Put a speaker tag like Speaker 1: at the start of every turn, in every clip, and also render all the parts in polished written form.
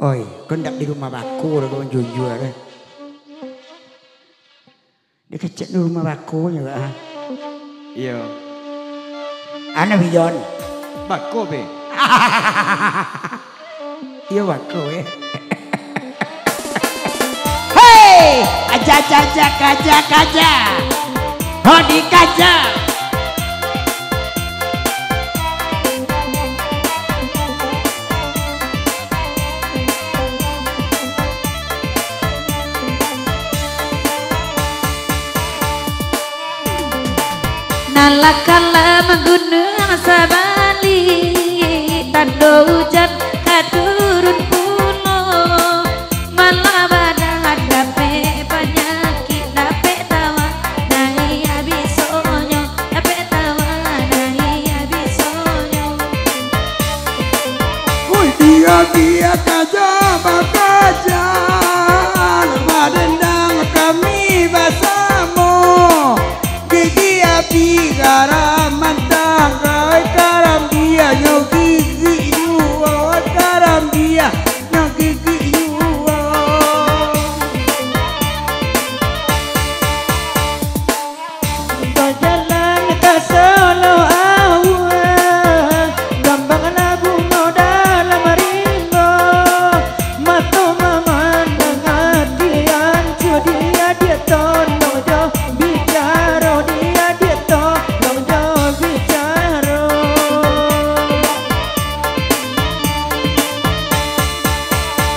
Speaker 1: Oi, kau ndak di rumah baku, kau jujur deh. Dia kecil di rumah baku juga.
Speaker 2: Iya.
Speaker 1: Anak bijon.
Speaker 2: Baku be.
Speaker 1: Iya baku ya. Hei, kaja. Hodi kaja.
Speaker 3: Nalakala menggunung sabali tando hujan katurun pulo malah badan dape penyakit dape tawa nahi abisonyo dape tawa nahi abisonyo.
Speaker 4: Dia kaja bakaja madendang kami bersama gigi api garam mantang kai garam dia nyo gigi yuo garam dia nyo gigi yuo jalan ke Solo awal gambang lagu dalam rimba mata memandang hatian dia tolong jauh bicara dia tolong jauh bicara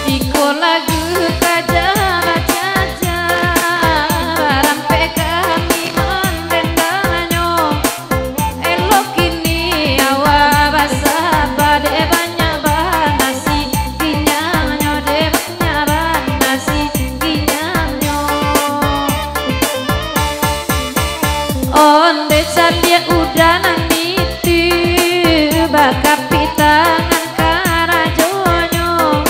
Speaker 3: Iko lagu kaja bacaja rampe kami mendendanyo elok ini awa basa bade banyak banasi ginyamnyo de banyak banasi ginyamnyo onde dia udah nanti bakap pitangan karajonyo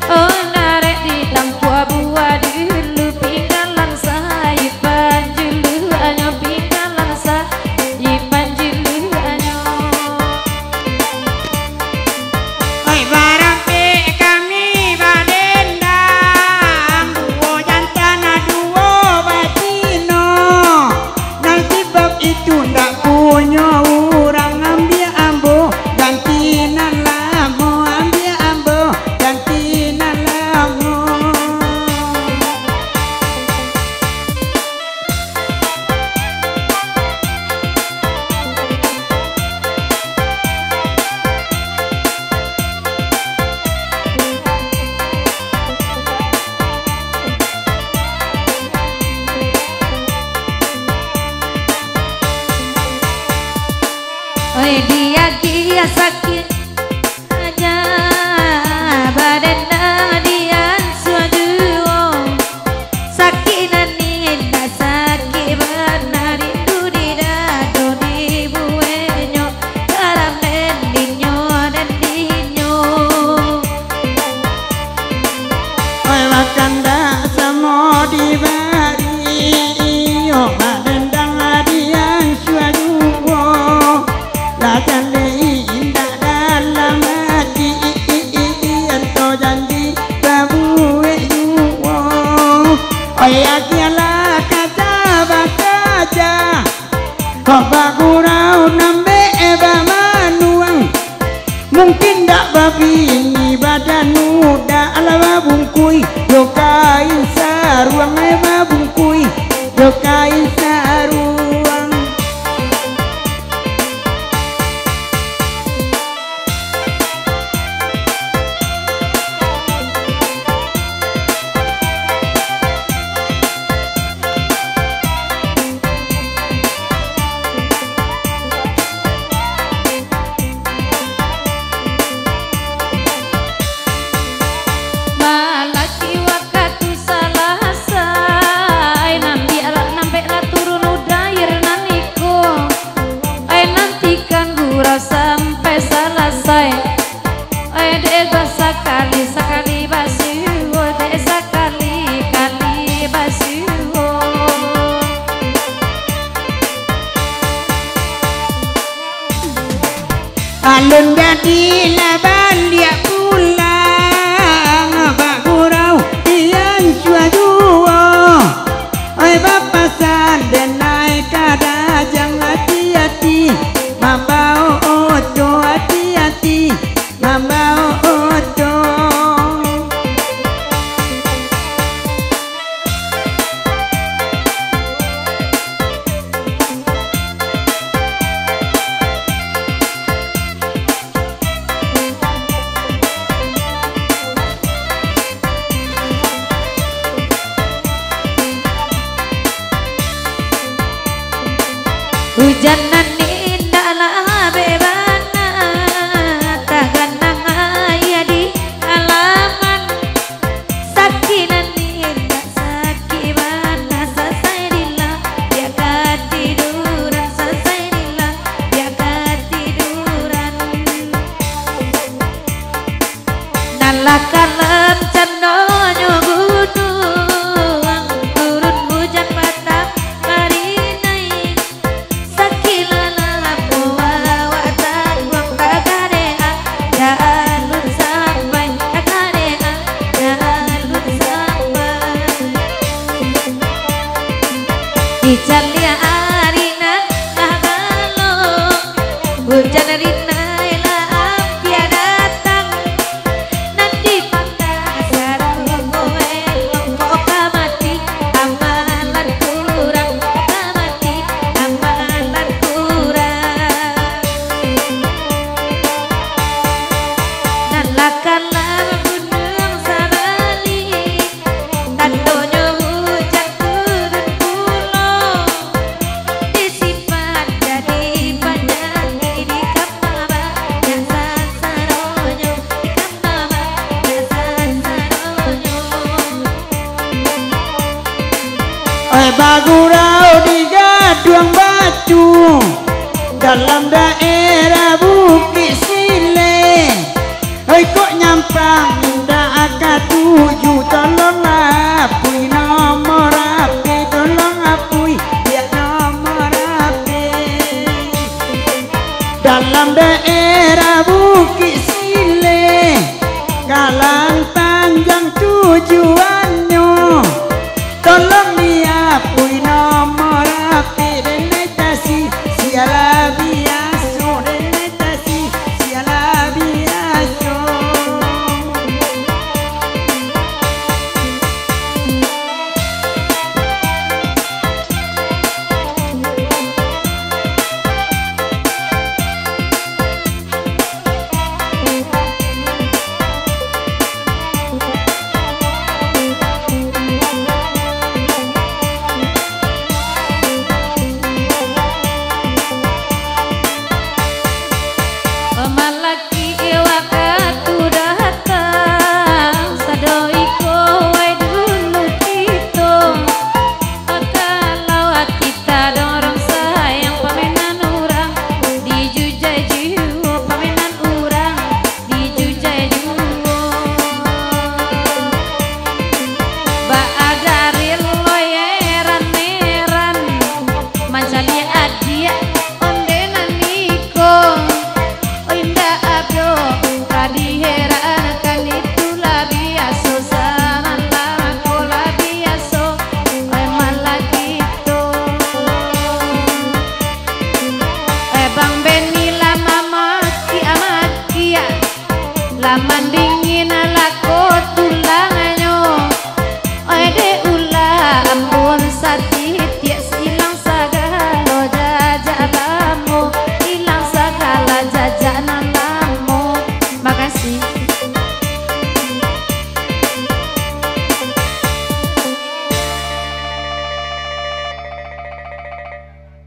Speaker 3: oh narek di tampua buah dulu pinggalan saya panjulu anyo pinggalan saya panjulu anyo.
Speaker 4: Oi barampe kami badendang duo jantana duo batino nang sebab itu ndak punya orang ambil ambo gantinan lamo ambil ambo gantinan lamo
Speaker 3: Oi dia sakit aja badan dia suaduo sakit ninda sakit benar itu di dado di buenyo dalam dendinyo
Speaker 4: oi makan dak samo dibari yo badendang adian suaduo lajan indah dalam hati ento janji babuwe yuwo oi akiala kaca bakaja kabagurau nambe eba manuang mungkin dak babi ini badan muda ala bungkui yo kain saruang eba bungkui yo kain saruang
Speaker 3: malaki wakatu hujanan indahlah bebana taganang ayah di halaman sakinan indah sakibana selesai dilah dia ketiduran selesai dilah dia ketiduran nalah kalem candonyo gunung turun hujan batang marinai sakilala bawa tanggung tagadea jalur sampai tagadea jalur sampai icalia arina kahalo hujan rina
Speaker 4: Bagurau di Gaduang Batu dalam daerah Bukit Sile. Hei kok nyampang ndak katuju tolonglah apui nomor HP tolong apui ya nomor HP dalam daerah Bukit Sile Galang Tanjang tujuannya tolong apui nomor HP denetasi siala biaso denetasi siala biaso
Speaker 3: laman dingin lako tulanganyo ode ulah ampun satit ya silang sagala jajalamu hilang segala jajanan lamu makasih.